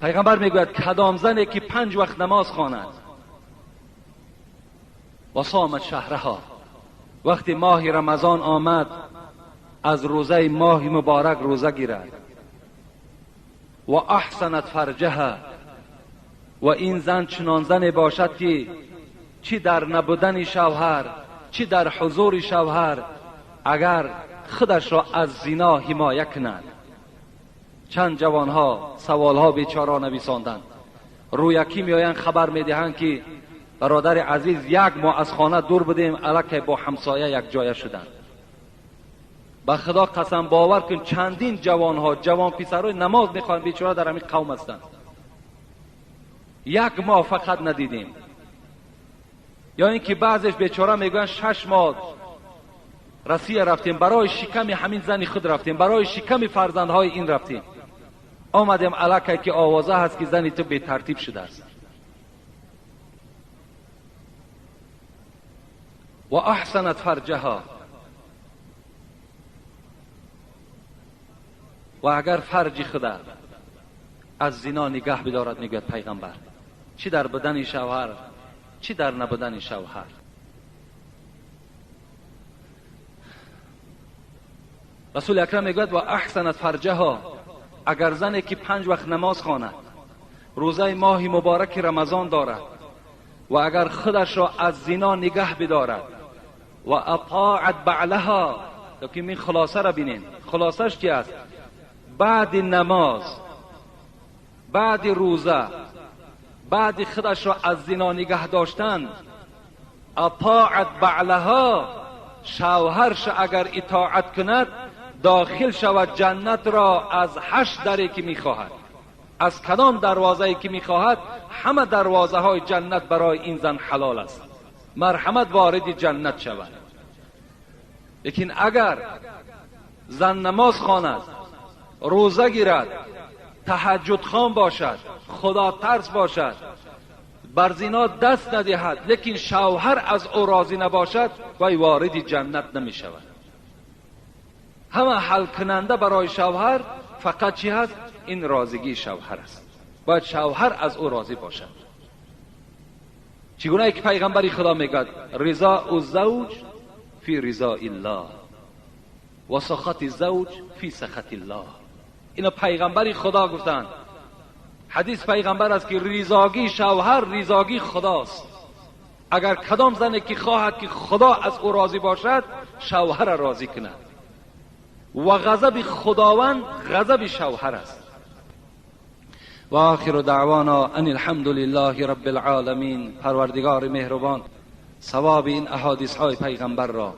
پیغمبر میگوید کدام زنی که 5 وقت نماز خواند و صامت شهرها، وقتی ماه رمضان آمد از روزه ماه مبارک روزه گیرد، و احسنت فرجها، و این زن چنان زنی باشد که چی در نبودن شوهر چی در حضور شوهر اگر خودش را از زنا حمایه کند. چند جوانها سوالها بیچاره نویساندند. رویکی میآیند خبر میدهند که برادر عزیز 1 ماه از خانه دور بودیم، الکی با همسایه یک جایه شدند. به خدا قسم باور کن چندین جوانها جوان پسرای نماز میخوان بیچاره در همین قوم هستند. 1 ماه فقط ندیدیم. یا اینکه بعضش بیچاره میگن 6 ماه روسیه رفتیم، برای شکم همین زن خود رفتیم، برای شکم فرزندهای این رفتیم، آمدیم الکی که آوازه هست که زنی تو بی ترتیب شده است. و احسنت فرجها، و اگر فرج خدا از زنا نگاه بدارد، میگوید پیغمبر، چی در بدن شوهر چی در نبودن شوهر. رسول اکرم میگوید و احسنت فرجها، اگر زنی که 5 وقت نماز خواند، روزه ماه مبارک رمضان دارد و اگر خودش را از زنا نگه بدارد و اطاعت بعلها، که این خلاصه را بینین. خلاصش چی است؟ بعد نماز، بعد روزه، بعد خودش را از زنا نگه داشتن، اطاعت بعلها، شوهرش اگر اطاعت کند داخل شود جنت را از 8 دری که میخواهد. از کدام دروازه‌ای که میخواهد، همه دروازه های جنت برای این زن حلال است. مرحمت وارد جنت شود. لیکن اگر زن نماز خواند، روزه گیرد، تهجد خوان باشد، خدا ترس باشد، بر زنا دست ندهد، لیکن شوهر از او راضی نباشد، وی وارد جنت نمی شود. همه حل کننده برای شوهر فقط چی هست؟ این راضیگی شوهر است. باید شوهر از او راضی باشد. چگونه که پیغمبر خدا میگوید رضا الزوج فی رضا الله و سخط الزوج فی سخط الله. اینا پیغمبر خدا گفتند. حدیث پیغمبر است که رضاگی شوهر رضاگی خداست. اگر کدام زنی که خواهد که خدا از او راضی باشد، شوهر راضی کند. و غضب خداوند غضب شوهر است. و آخر دعوانا ان الحمد لله رب العالمین. پروردگار مهربان ثواب این احادیث های پیغمبر را